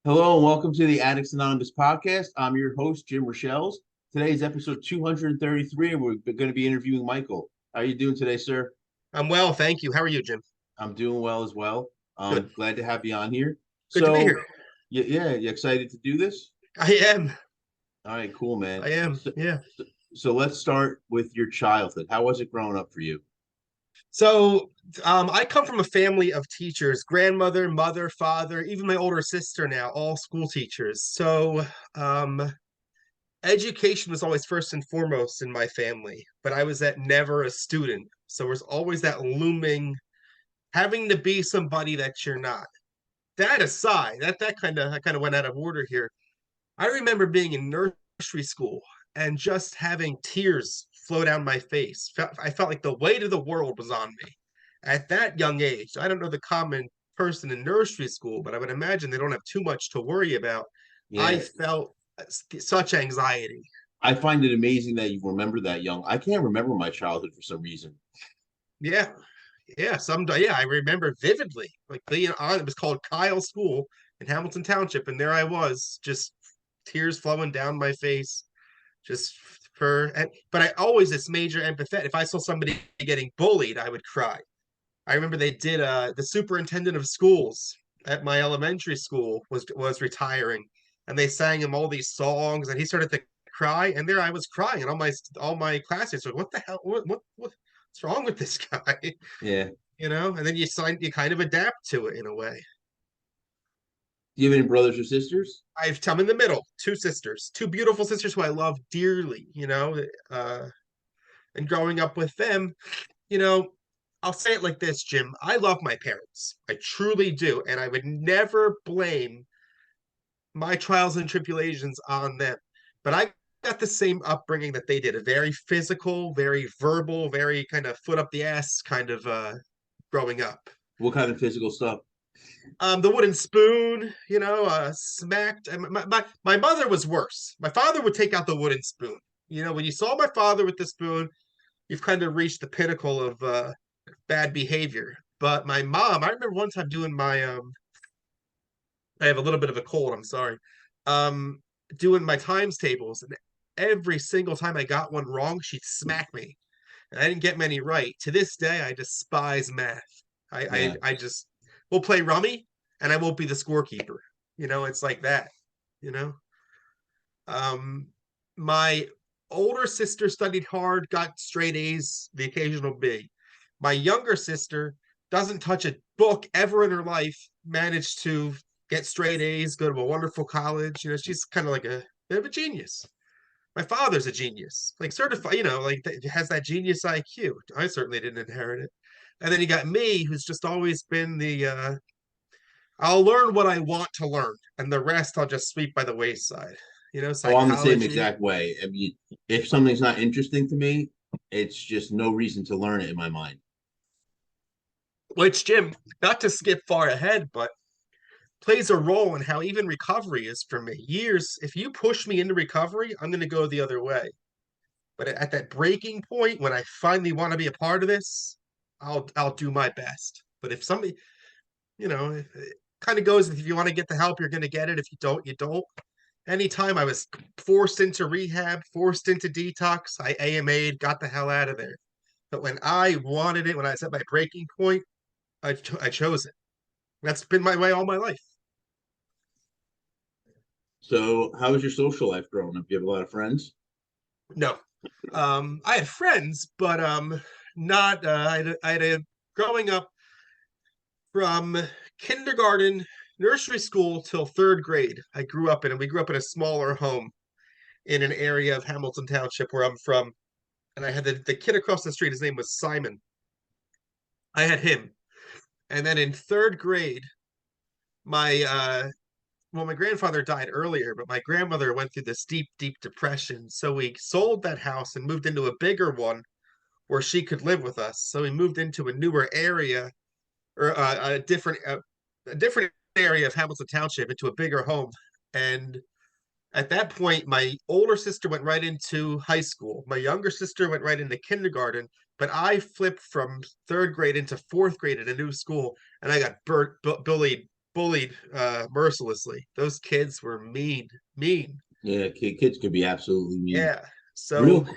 Hello and welcome to the Addicts Anonymous podcast. I'm your host, Jim Rochelles. Today is episode 233, and we're going to be interviewing Michael. How are you doing today, sir? I'm well, thank you. How are you, Jim? I'm doing well as well. Good. Glad to have you on here. Good to be So, here. yeah, you excited to do this? I am. All right, cool, man. I am. So, Yeah. so, so let's start with your childhood. How was it growing up for you? So I come from a family of teachers, grandmother, mother, father, even my older sister now, all school teachers. So education was always first and foremost in my family, but I was never a student. So there's always that looming having to be somebody that you're not. That aside, that kind of went out of order here. I remember being in nursery school and just having tears flow down my face. I felt like the weight of the world was on me at that young age. I don't know the common person in nursery school, but I would imagine they don't have too much to worry about. I Yeah, felt such anxiety. I find it amazing that you remember that young. I can't remember my childhood for some reason. Yeah, yeah. I remember vividly, like being on. It was called Kyle School in Hamilton Township, and there I was, just tears flowing down my face just but I always this major empathetic. If I saw somebody getting bullied, I would cry. I remember they did the superintendent of schools at my elementary school was retiring, and they sang him all these songs, and he started to cry, and there I was crying, and all my classmates were, what the hell, what's wrong with this guy? Yeah. And then you kind of adapt to it in a way. Do you have any brothers or sisters? I'm in the middle, two sisters, two beautiful sisters who I love dearly, and growing up with them, you know, I'll say it like this, Jim. I love my parents. I truly do. And I would never blame my trials and tribulations on them. But I got the same upbringing that they did, a very physical, very verbal, very kind of foot up the ass kind of growing up. What kind of physical stuff? The wooden spoon, smacked. And my mother was worse. My father would take out the wooden spoon. When you saw my father with the spoon, you've kind of reached the pinnacle of bad behavior. But my mom, I remember one time doing I have a little bit of a cold, I'm sorry. Um, Doing my times tables, and every single time I got one wrong, she'd smack me. And I didn't get many right. To this day, I despise math. I I, Yeah. I just will play rummy and I won't be the scorekeeper. It's like that, you know. Um, my older sister studied hard, got straight A's, the occasional B. My younger sister doesn't touch a book ever in her life, managed to get straight A's, go to a wonderful college. She's kind of like a bit of a genius. My father's a genius, like certified, like has that genius IQ. I certainly didn't inherit it. And then you got me, who's just always been the I'll learn what I want to learn, and the rest I'll just sweep by the wayside. Oh, I'm the same Psychology, exact way. I mean, if something's not interesting to me, it's just no reason to learn it in my mind. which, Jim, not to skip far ahead, but plays a role in how even recovery is for me. Years, if you push me into recovery, I'm going to go the other way. But at that breaking point, when I finally want to be a part of this, I'll do my best. But if somebody, it kind of goes, if you want to get the help, you're going to get it. If you don't, you don't. Anytime I was forced into rehab, forced into detox, I AMA'd, got the hell out of there. But when I wanted it, when I was at my breaking point, I chose it. That's been my way all my life. So, how was your social life growing up? Do you have a lot of friends? No, I had friends, but not. I had a growing up from kindergarten, nursery school till third grade. We grew up in a smaller home in an area of Hamilton Township where I'm from, and I had the kid across the street. His name was Simon. I had him, and then in third grade, my my grandfather died earlier, but my grandmother went through this deep, deep depression. So we sold that house and moved into a bigger one where she could live with us. So we moved into a newer area or a different area of Hamilton Township into a bigger home. And at that point, my older sister went right into high school. My younger sister went right into kindergarten, but I flipped from third grade into fourth grade at a new school, and I got bullied, bullied mercilessly. Those kids were mean. Yeah, kids could be absolutely mean. Yeah. So Real,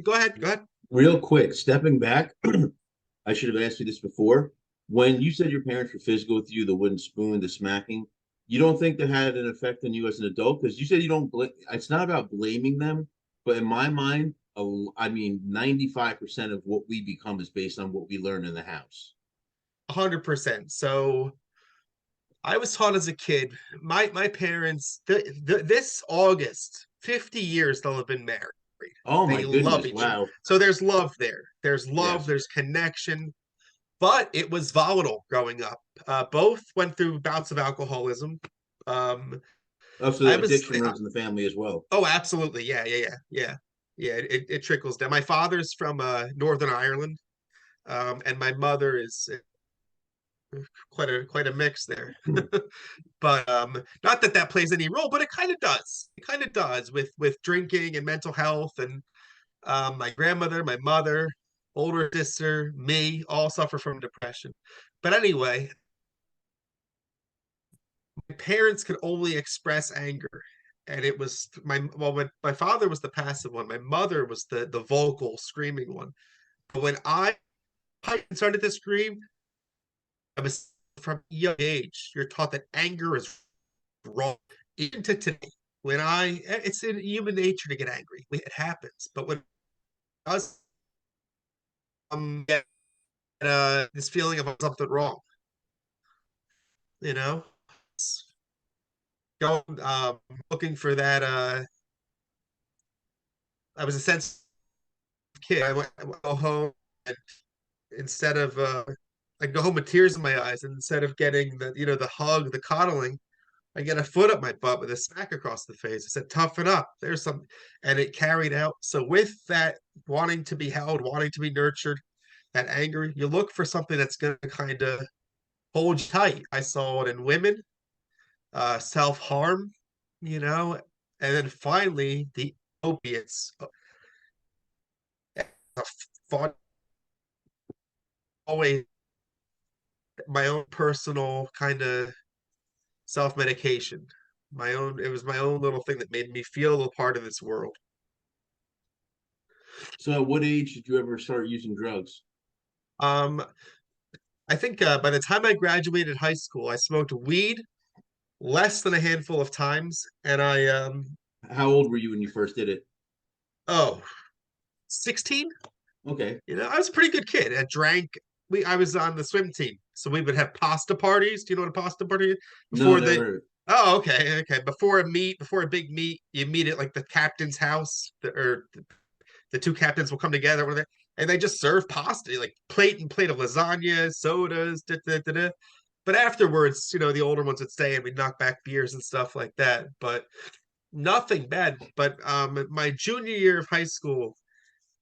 go ahead. Go ahead. real quick, stepping back, I should have asked you this before. When you said your parents were physical with you, the wooden spoon, the smacking, you don't think that had an effect on you as an adult? Because you said you don't. It's not about blaming them, but in my mind, I mean, 95% of what we become is based on what we learn in the house. 100%. So I was taught as a kid, my parents, this August, 50 years they'll have been married. Oh my They love goodness! each other. Wow. So there's love there. There's love, Yes. there's connection, but it was volatile growing up. Both went through bouts of alcoholism. Um, Oh, so I the was, addiction runs in the family as well. oh, absolutely. Yeah. It trickles down. My father's from Northern Ireland, and my mother is quite a mix there. But not that that plays any role, but it kind of does. It kind of does with drinking and mental health. And my grandmother, my mother, older sister, me, all suffer from depression. But anyway, my parents could only express anger. And it was my father was the passive one. My mother was the vocal screaming one. But when I started to scream, I was from a young age. You're taught that anger is wrong. Even to today, it's in human nature to get angry. It happens. But when I was get this feeling of something wrong, you know, going looking for that. I was a sensitive kid. I went go home and instead of I go home with tears in my eyes, and instead of getting the hug, the coddling, I get a foot up my butt with a smack across the face. I said, toughen up. There's some, and it carried out. So with that wanting to be held, wanting to be nurtured, that anger, you look for something that's going to kind of hold you tight. I saw it in women, self-harm, and then finally the opiates. Fought always my own personal kind of self-medication. It was my own little thing that made me feel a part of this world. So, at what age did you ever start using drugs? Um, I think by the time I graduated high school, I smoked weed less than a handful of times, and How old were you when you first did it? oh, 16. Okay. I was a pretty good kid. I drank. I was on the swim team, so we would have pasta parties. Do you know what a pasta party is? No, Before the never. Oh, okay. Before a big meet, you meet at like the captain's house, or the two captains will come together, and they just serve pasta, like plate and plate of lasagna, sodas, da, da, da, da. But afterwards, the older ones would stay and we'd knock back beers and stuff like that. But nothing bad. But my junior year of high school,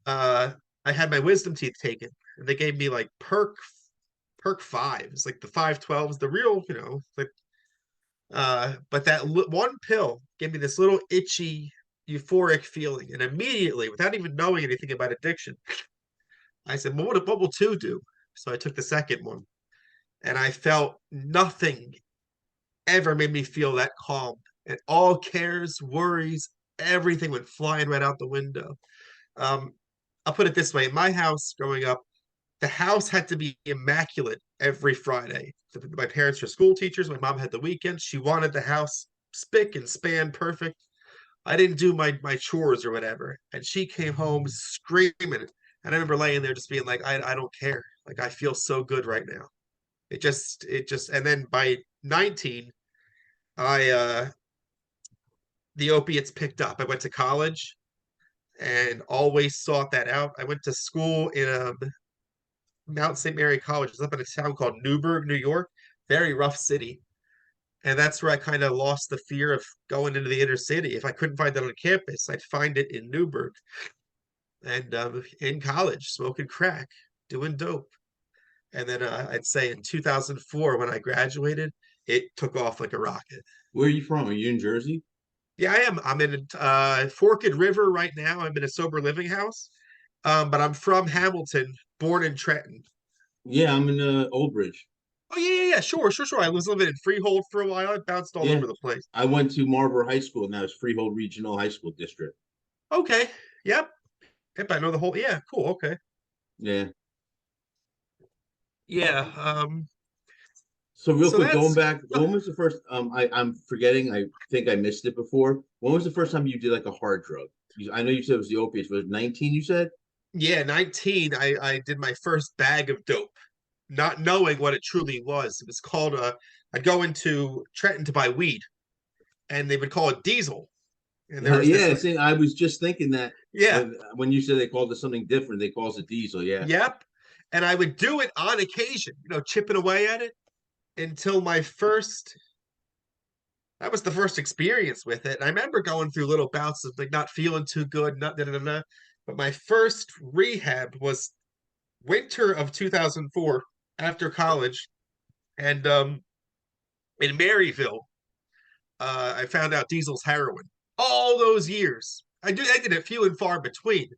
uh, I had my wisdom teeth taken, and they gave me like perk fives, like the 512s, the real, like but that one pill gave me this little itchy, euphoric feeling, and immediately, without even knowing anything about addiction, I said, "Well, what will two do?" So I took the second one, and I felt nothing ever made me feel that calm, and all cares, worries, everything went flying right out the window. Um, I'll put it this way: in my house growing up, the house had to be immaculate every Friday. My parents were school teachers. My mom had the weekends. She wanted the house spick and span perfect. I didn't do my chores or whatever. And she came home screaming. And I remember laying there just being like, I don't care. Like I feel so good right now. And then by 19, I the opiates picked up. I went to college and always sought that out. I went to school in Mount St. Mary College. It's up in a town called Newburgh, New York. Very rough city. And that's where I kind of lost the fear of going into the inner city. If I couldn't find that on campus, I'd find it in Newburgh. And in college, smoking crack, doing dope. And then I'd say in 2004, when I graduated, it took off like a rocket. Where are you from? Are you in Jersey? Yeah, I am. I'm in Forked River right now. I'm in a sober living house. But I'm from Hamilton, born in Trenton. Yeah, I'm in Old Bridge. Oh yeah. Sure. I was living in Freehold for a while. I bounced all Yeah. over the place. I went to Marlboro High School, and that was Freehold Regional High School District. Okay. Yep. Yep. I know the whole. Yeah. Cool. Okay. Yeah. Yeah. So real So quick, going that's back, when was the first I'm forgetting, I think I missed it before. When was the first time you did like a hard drug? I know you said it was the opiates, but 19 you said? yeah. 19. I did my first bag of dope, not knowing what it truly was. It was called I'd go into Trenton to buy weed, and they would call it diesel. And there was this. Yeah, see, I was just thinking that Yeah. when you said they called it something different, they calls it diesel. Yeah. Yep. And I would do it on occasion, chipping away at it until my first that was the first experience with it. And I remember going through little bouts of like not feeling too good, not da, da, da, da. But my first rehab was winter of 2004 after college. And in Maryville, I found out Diesel's heroin. All those years. I did it few and far between.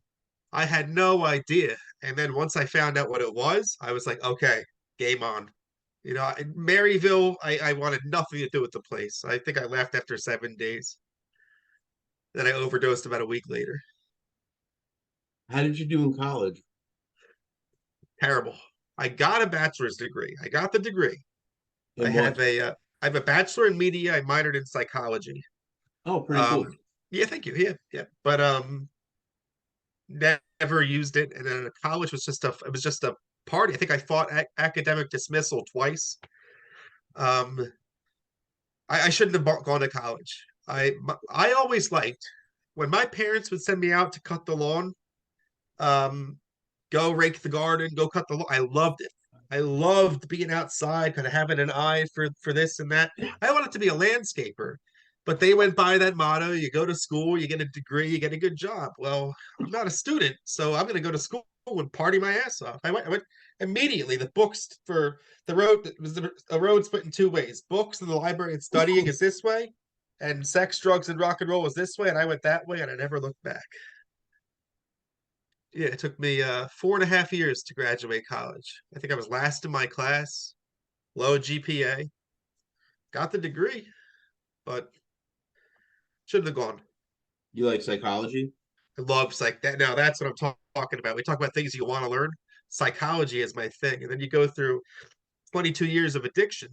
I had no idea. And then once I found out what it was, I was like, okay, game on. In Maryville, I wanted nothing to do with the place. I think I left after 7 days. Then I overdosed about a week later. How did you do in college? Terrible. I got a bachelor's degree. I got the degree. I In have what? a bachelor in media. I minored in psychology. Oh, pretty Um, cool. yeah, thank you. Yeah. But never used it. And then college was just a party. I think I fought academic dismissal twice. Um, I shouldn't have gone to college. I always liked when my parents would send me out to cut the lawn. Um, go rake the garden, go cut the lawn. I loved it. I loved being outside, kind of having an eye for this and that. I wanted to be a landscaper, but they went by that motto: you go to school, you get a degree, you get a good job. Well, I'm not a student, so I'm going to go to school and party my ass off. I went immediately. The books for the road was a road split in two ways: books in the library and studying is this way, and sex, drugs, and rock and roll is this way. And I went that way, and I never looked back. Yeah, it took me 4.5 years to graduate college. I think I was last in my class, low GPA, got the degree, but shouldn't have gone. You like psychology? I love psych that. Now that's what I'm talking about. We talk about things you want to learn. Psychology is my thing, and then you go through 22 years of addiction,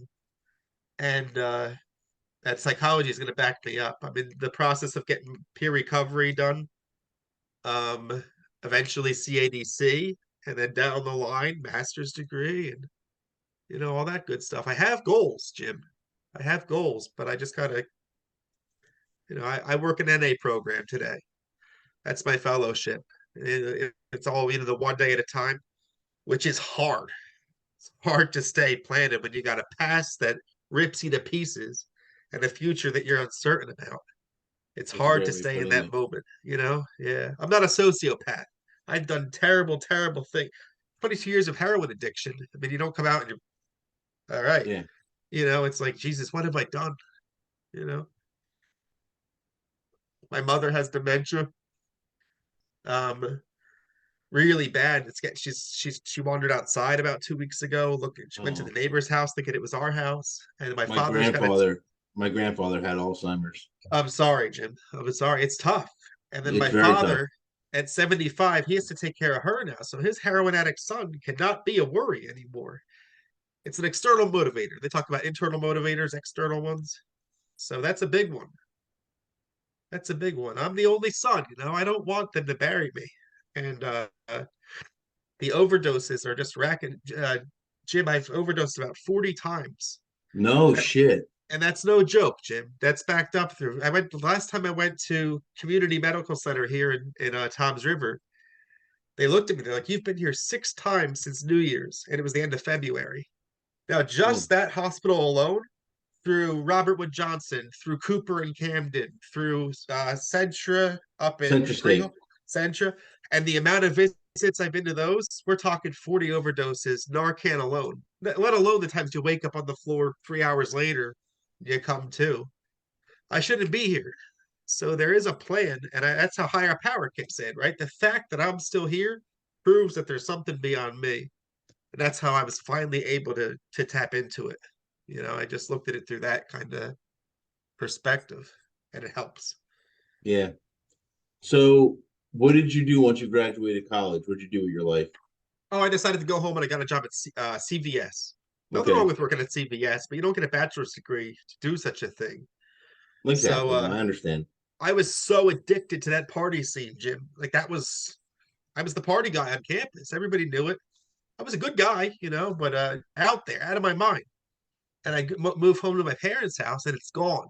and that psychology is going to back me up. I'm in the process of getting peer recovery done. Um, Eventually CADC, and then down the line, master's degree, and all that good stuff. I have goals, Jim. I have goals, but I just gotta, I work an NA program today. That's my fellowship. It's all, the one day at a time, which is hard. It's hard to stay planted when you got a past that rips you to pieces and a future that you're uncertain about. It's That's a hard to great way of stay in putting that it. moment. Yeah. I'm not a sociopath. I've done terrible, terrible things. 22 years of heroin addiction. I mean, you don't come out and you're all right. Yeah. It's like, Jesus, what have I done? You know, my mother has dementia, um, really bad. She wandered outside about 2 weeks ago. She went to the Oh, neighbor's house thinking it was our house, and my my father's got a. grandfather, my grandfather had Alzheimer's. I'm sorry, Jim. I'm sorry. It's tough. And then It's my very tough. father, at 75, he has to take care of her now. So his heroin addict son cannot be a worry anymore. It's an external motivator. They talk about internal motivators, external ones. So that's a big one. That's a big one. I'm the only son, I don't want them to bury me. And the overdoses are just racking. Jim, I've overdosed about 40 times. No That, shit. and that's no joke, Jim. That's backed up through. I went the last time I went to community medical center here in Tom's River. They looked at me. They're like, "You've been here 6 times since New Year's," and it was the end of February. Now, Oh, just that hospital alone, through Robert Wood Johnson, through Cooper and Camden, through Centra up in Central State. Freehold, Centra, and the amount of visits I've been to those, we're talking 40 overdoses, Narcan alone. Let alone the times you wake up on the floor 3 hours later, you come to. I shouldn't be here. So there is a plan, and that's how higher power kicks in, right? The fact that I'm still here proves that there's something beyond me. And that's how I was finally able to tap into it. I just looked at it through that kind of perspective, and it helps. Yeah. So what did you do once you graduated college? What did you do with your life? Oh, I decided to go home and I got a job at CVS. Nothing wrong Okay. with working at CVS, but you don't get a bachelor's degree to do such a thing. So Exactly. No, I understand. I was so addicted to that party scene, Jim. Like I was the party guy on campus. Everybody knew it. I was a good guy, but out there, out of my mind. And I moved home to my parents' house, and it's gone.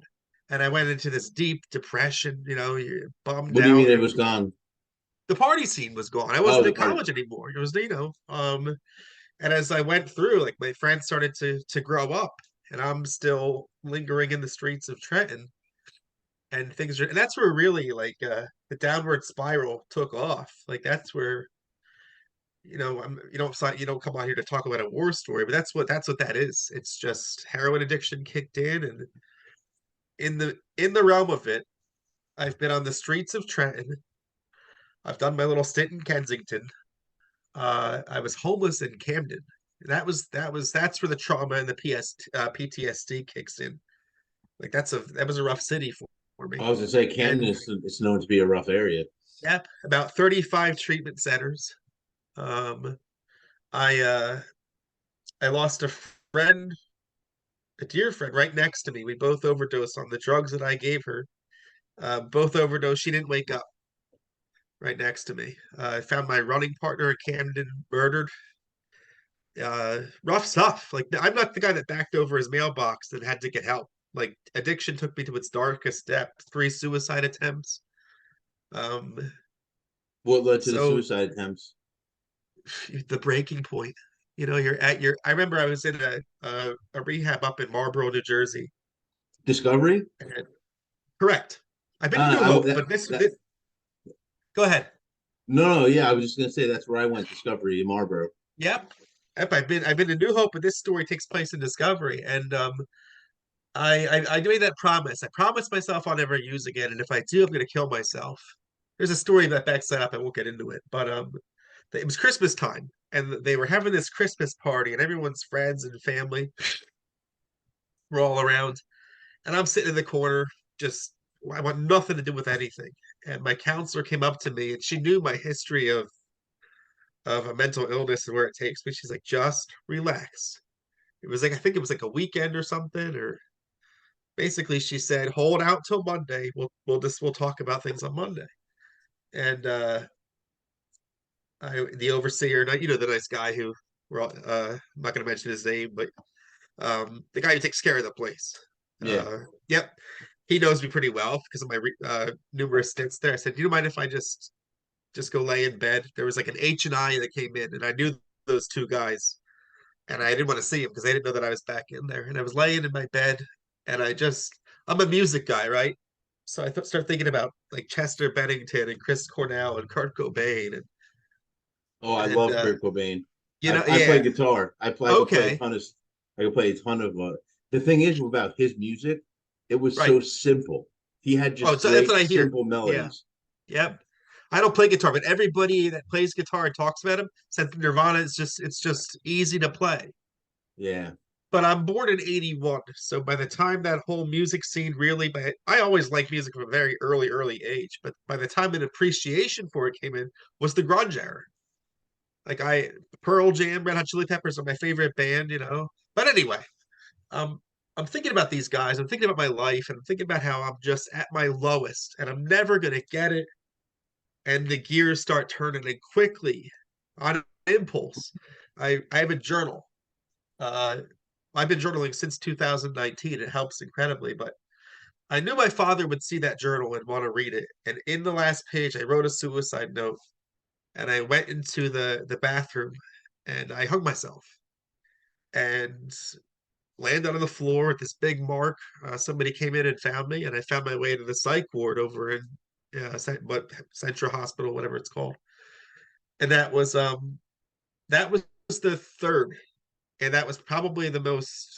And I went into this deep depression. You're bummed What do you mean out. it was gone? The party scene was gone. I Oh, wasn't the in party. college anymore. It was, and as I went through, like my friends started to grow up, and I'm still lingering in the streets of Trenton, and and that's where really like the downward spiral took off. Like that's where you don't come out here to talk about a war story, but that's what that is. It's just heroin addiction kicked in, and in the realm of it, I've been on the streets of Trenton. I've done my little stint in Kensington. I was homeless in Camden. That's where the trauma and the PTSD kicks in. Like that was a rough city for me. I was gonna say Camden And is it's known to be a rough area. yep, about 35 treatment centers. Um, I lost a friend, a dear friend, right next to me. We both overdosed on the drugs that I gave her. Both overdosed. She didn't wake up right next to me. I found my running partner at Camden murdered. Rough stuff. Like I'm not the guy that backed over his mailbox and had to get help. Like addiction took me to its darkest depth. 3 suicide attempts. Um, What led to the so suicide attempts? the breaking point. You're at your. I remember I was in a rehab up in Marlboro, New Jersey. Discovery? And, correct. I've been to New I Hope, that but this, that this. Go ahead. no, no, yeah, I was just gonna say that's where I went, Discovery in Marlboro. Yep. Yep. I've been to New Hope, but this story takes place in Discovery, and I made that promise. I promised myself I'll never use again, and if I do, I'm going to kill myself. There's a story that backs that up. I won't get into it, but it was Christmas time, and they were having this Christmas party, and everyone's friends and family were all around, and I'm sitting in the corner, just I want nothing to do with anything. And my counselor came up to me, and she knew my history of a mental illness and where it takes me. She's like, just relax. It was like I think it was like a weekend or something, or basically she said, hold out till Monday. We'll talk about things on Monday. And the overseer, the nice guy who I'm not going to mention his name, but the guy who takes care of the place. Yeah. Yep, he knows me pretty well because of my numerous stints there. I said, "Do you mind if I just go lay in bed?" There was like an H&I that came in, and I knew those two guys, and I didn't want to see him because they didn't know that I was back in there. And I was laying in my bed, and I'm a music guy, right? So I started thinking about like Chester Bennington and Chris Cornell and Kurt Cobain Oh, I and love Kurt Cobain. I play yeah, guitar. I could play a okay, ton of I could play a ton of the thing is about his music, it was right. so simple. He had Oh, just so that's what great I hear. simple Yeah, melodies. yep. I don't play guitar, but everybody that plays guitar and talks about him said Nirvana is it's just easy to play. Yeah. But I'm born in '81, so by the time that whole music scene really, I always liked music from a very early age. But by the time an appreciation for it came in, was the grunge era. Like Pearl Jam, Red Hot Chili Peppers are my favorite band. But anyway, um, I'm thinking about these guys. I'm thinking about my life, and I'm thinking about how I'm just at my lowest, and I'm never gonna get it. And the gears start turning, and quickly, on impulse, I have a journal. Uh, I've been journaling since 2019. It helps incredibly, but I knew my father would see that journal and want to read it. And in the last page, I wrote a suicide note, and I went into the bathroom, and I hung myself and landed on the floor with this big mark. Somebody came in and found me, and I found my way to the psych ward over in Central Hospital, whatever it's called. And that was the third, and that was probably the most.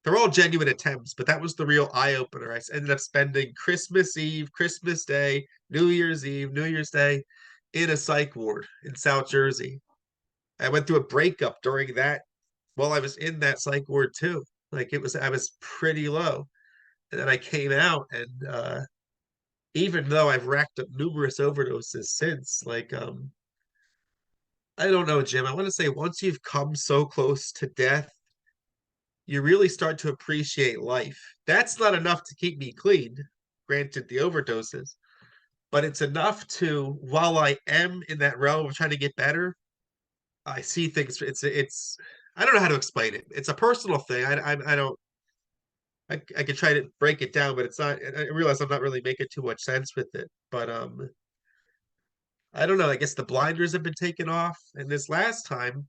They're all genuine attempts, but that was the real eye opener. I ended up spending Christmas Eve, Christmas Day, New Year's Eve, New Year's Day in a psych ward in South Jersey. I went through a breakup during that while I was in that psych ward too. Like I was pretty low. And then I came out and even though I've racked up numerous overdoses since, like I don't know, Jim. I want to say once you've come so close to death, you really start to appreciate life. That's not enough to keep me clean, granted the overdoses, but it's enough to, while I am in that realm of trying to get better, I see things. I don't know how to explain it. It's a personal thing. I don't, I could try to break it down, but it's not, I realize I'm not really making too much sense with it. But I don't know. I guess the blinders have been taken off. And this last time,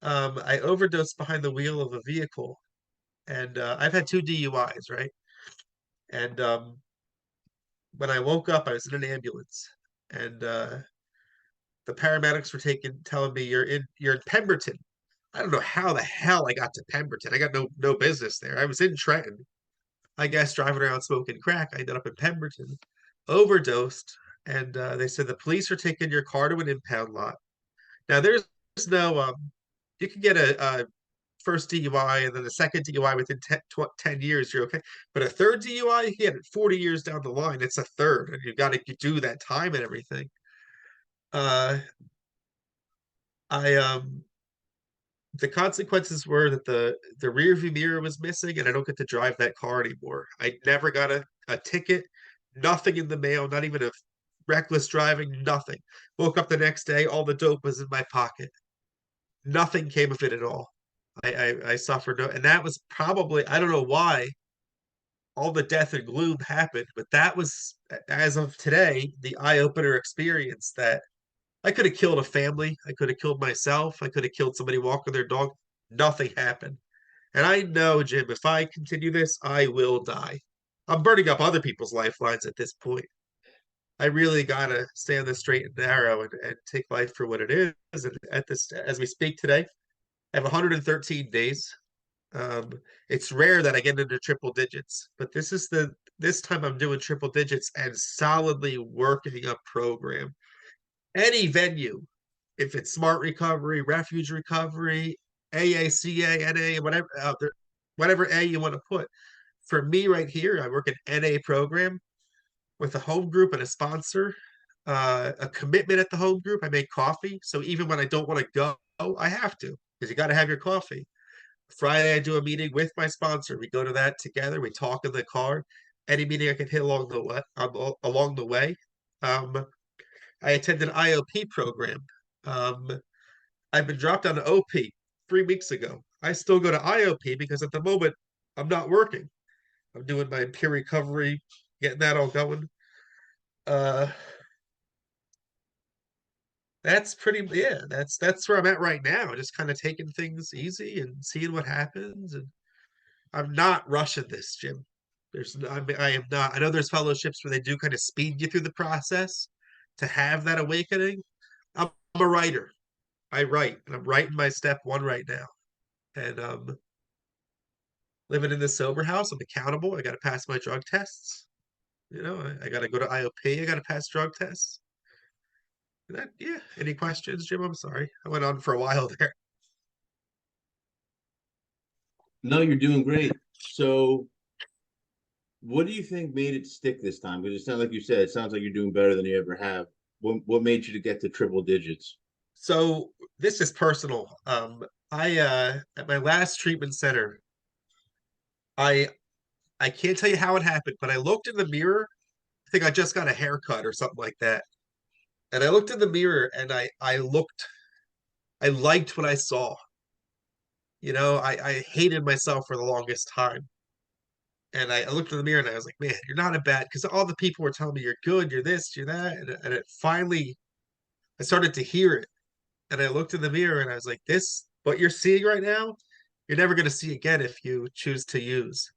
I overdosed behind the wheel of a vehicle. And I've had two DUIs, right? And when I woke up, I was in an ambulance, and the paramedics were telling me you're in Pemberton. I don't know how the hell I got to Pemberton. I got no business there. I was in Trenton. I guess driving around smoking crack. I ended up in Pemberton, overdosed, and they said the police are taking your car to an impound lot. Now there's no you can get a first DUI and then the second DUI within 10 years, you're okay. But a third DUI, you get it 40 years down the line. It's a third, and you got to do that time and everything. Uh, I The consequences were that the rear view mirror was missing, and I don't get to drive that car anymore. I never got a ticket, nothing in the mail, not even a reckless driving, nothing. Woke up the next day, all the dope was in my pocket. Nothing came of it at all. I suffered no, and that was probably I don't know why all the death and gloom happened, but that was as of today the eye opener experience that I could have killed a family, I could have killed myself, I could have killed somebody walking their dog. Nothing happened, and I know, Jim, if I continue this, I will die. I'm burning up other people's lifelines at this point. I really gotta stay on the straight and narrow and take life for what it is. And at this, as we speak today, I have 113 days. Um, it's rare that I get into triple digits, but this time I'm doing triple digits and solidly working a program. Any venue, if it's Smart Recovery, Refuge Recovery, AACA, NA, whatever A you want to put. For me right here, I work an NA program with a home group and a sponsor, a commitment at the home group. I make coffee, so even when I don't want to go, I have to because you got to have your coffee. Friday, I do a meeting with my sponsor. We go to that together. We talk in the car. Any meeting I can hit along the way. Um, I attended an IOP program. Um, I've been dropped down to OP 3 weeks ago. I still go to IOP because at the moment I'm not working. I'm doing my peer recovery, getting that all going. Uh, that's pretty yeah. That's where I'm at right now. Just kind of taking things easy and seeing what happens. And I'm not rushing this, Jim. I am not. I know there's fellowships where they do kind of speed you through the process to have that awakening. I'm a writer. I write, and I'm writing my step one right now. And living in this sober house, I'm accountable. I got to pass my drug tests. I got to go to IOP. I got to pass drug tests. Yeah. Any questions, Jim? I'm sorry. I went on for a while there. No, you're doing great. So, what do you think made it stick this time? Because it sounds like you said, it sounds like you're doing better than you ever have. What made you to get to triple digits? So this is personal. I at my last treatment center, I I can't tell you how it happened, but I looked in the mirror. I think I just got a haircut or something like that. And I looked in the mirror and I liked what I saw. I hated myself for the longest time. And I looked in the mirror and I was like, man, you're not a bad because all the people were telling me you're good, you're this, you're that. And it finally I started to hear it. And I looked in the mirror and I was like, this, what you're seeing right now, you're never going to see again if you choose to use.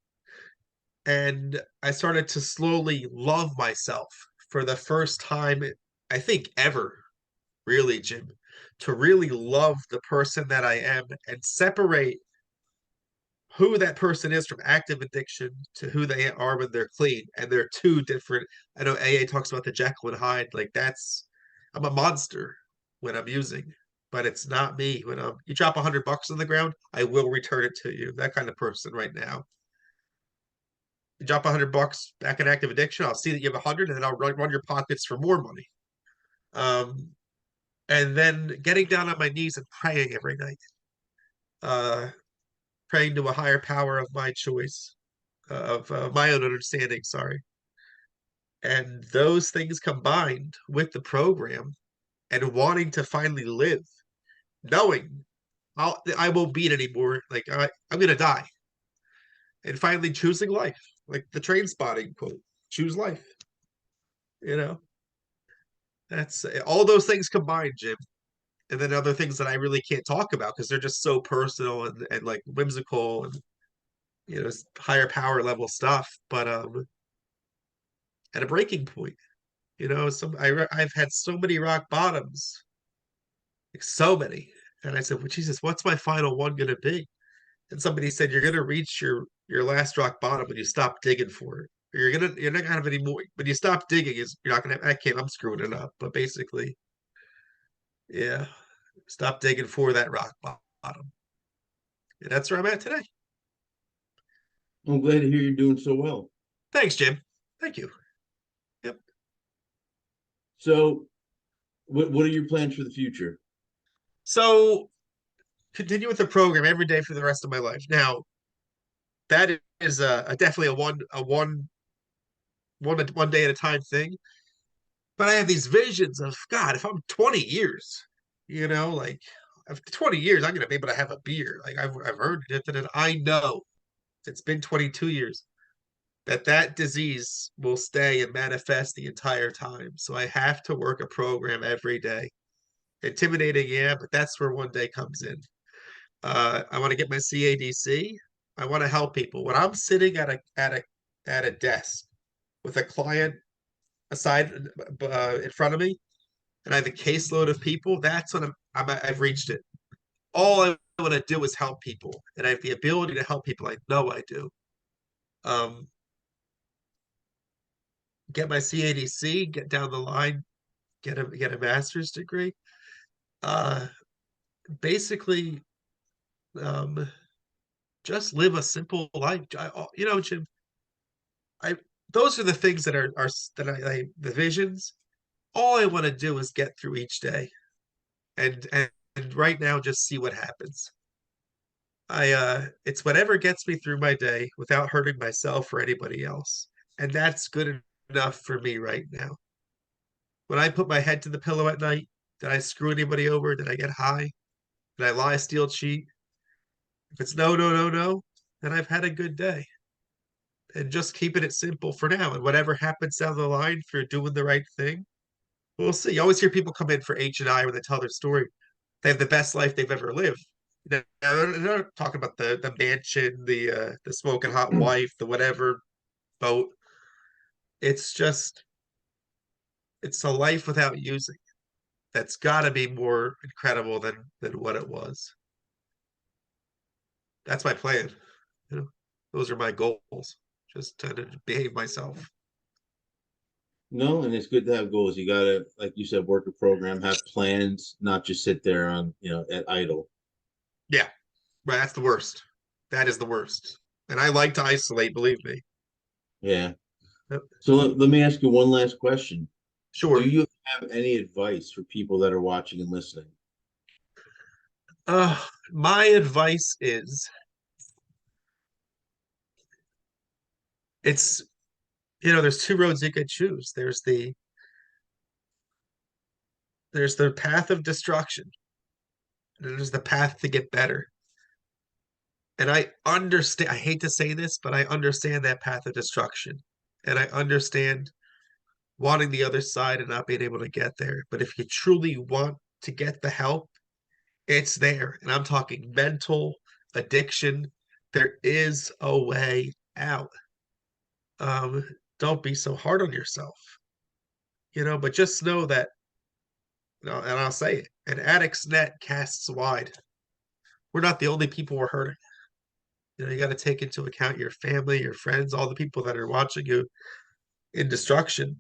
And I started to slowly love myself for the first time, I think ever, really, Jim, to really love the person that I am and separate who that person is from active addiction to who they are when they're clean. And they're two different. I know AA talks about the Jekyll and Hyde. Like I'm a monster when I'm using. but it's not me. When you drop $100 on the ground, I will return it to you. That kind of person right now. You drop $100 back in active addiction, I'll see that you have 100, and then I'll run your pockets for more money. Um, and then getting down on my knees and praying every night, uh, praying to a higher power of my choice, of my own understanding. Sorry, and those things combined with the program and wanting to finally live, knowing I won't beat anymore. Like I'm gonna die, and finally choosing life, like the train spotting quote: "Choose life." You know, that's all those things combined, Jim. And then other things that I really can't talk about because they're just so personal and like whimsical and higher power level stuff. But at a breaking point, I've had so many rock bottoms, like so many, and I said, "Well, Jesus, what's my final one gonna be?" And somebody said, "You're gonna reach your last rock bottom when you stop digging for it. Or you're not gonna have any more. When you stop digging, is you're not gonna. I can't. I'm screwing it up. But basically, yeah, stop digging for that rock bottom. And that's where I'm at today. I'm glad to hear you're doing so well. Thanks, Jim. Thank you. Yep. So, what are your plans for the future? So continue with the program every day for the rest of my life. Now, that is definitely a one day at a time thing. But I have these visions of God. If I'm 20 years, like after 20 years, I'm gonna be able to have a beer. Like I've earned it, and I know it's been 22 years that disease will stay and manifest the entire time. So I have to work a program every day. Intimidating, yeah, but that's where one day comes in. I want to get my CADC. I want to help people. When I'm sitting at a desk with a client aside in front of me, and I have a caseload of people, that's when I've reached it. All I want to do is help people, and I have the ability to help people. I know I do. Um, get my CADC, get down the line, get a master's degree. Uh, basically, um, just live a simple life. Jim, I those are the things the visions. All I want to do is get through each day, and right now just see what happens. It's whatever gets me through my day without hurting myself or anybody else, and that's good enough for me right now. When I put my head to the pillow at night, did I screw anybody over? Did I get high? Did I lie, steal, cheat? If it's no, no, no, no, then I've had a good day. And just keeping it simple for now. And whatever happens down the line, if you're doing the right thing, we'll see. You always hear people come in for H&I when they tell their story. They have the best life they've ever lived. They're not talking about the mansion, the smoking hot wife, the whatever boat. It's just it's a life without using. That's got to be more incredible than what it was. That's my plan. Those are my goals. Just to behave myself. No, and it's good to have goals. You gotta, like you said, work a program, have plans, not just sit there on, at idle. Yeah, right. That's the worst. That is the worst. And I like to isolate, believe me. Yeah. Yep. So let me ask you one last question. Do Sure. you have any advice for people that are watching and listening? My advice is it's there's two roads you could choose. There's the path of destruction, and there's the path to get better. And I understand, I hate to say this, but I understand that path of destruction. And I understand wanting the other side and not being able to get there. But if you truly want to get the help, it's there. And I'm talking mental addiction. There is a way out. Um, don't be so hard on yourself, but just know that, and I'll say it, an addict's net casts wide. We're not the only people we're hurting. You got to take into account your family, your friends, all the people that are watching you in destruction.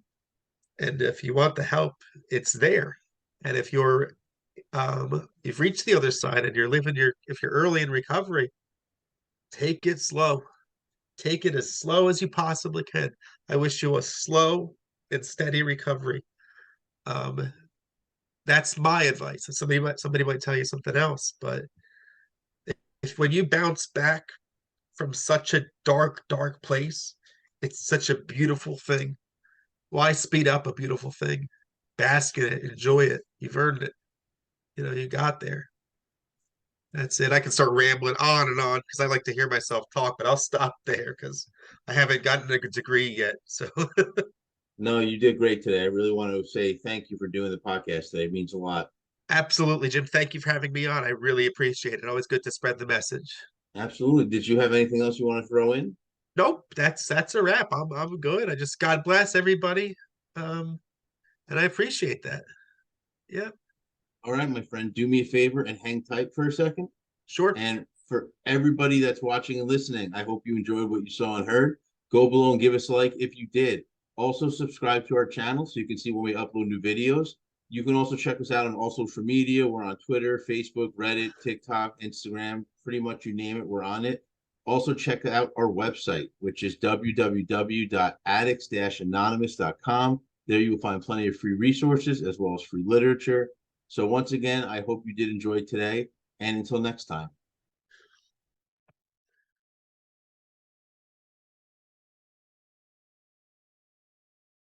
And if you want the help, it's there. And if you're you've reached the other side and you're living if you're early in recovery, take it slow. Take it as slow as you possibly can. I wish you a slow and steady recovery. Um, that's my advice. And somebody might tell you something else, but if when you bounce back from such a dark, dark place, it's such a beautiful thing. Why speed up a beautiful thing? Bask in it, enjoy it. You've earned it. You got there. That's it. I can start rambling on and on because I like to hear myself talk, but I'll stop there because I haven't gotten a degree yet. So No, you did great today. I really want to say thank you for doing the podcast today. It means a lot. absolutely, Jim. Thank you for having me on. I really appreciate it. Always good to spread the message. Absolutely. Did you have anything else you want to throw in? Nope, that's a wrap. I'm good. I just God bless everybody. Um, and I appreciate that. Yeah, All right, my friend, do me a favor and hang tight for a second. sure. And for everybody that's watching and listening, I hope you enjoyed what you saw and heard. Go below and give us a like if you did. Also, subscribe to our channel so you can see when we upload new videos. You can also check us out on all social media. We're on Twitter, Facebook, Reddit, TikTok, Instagram, pretty much you name it, we're on it. Also, check out our website, which is www.addicts-anonymous.com. There you will find plenty of free resources as well as free literature. So once again, I hope you did enjoy today. And until next time.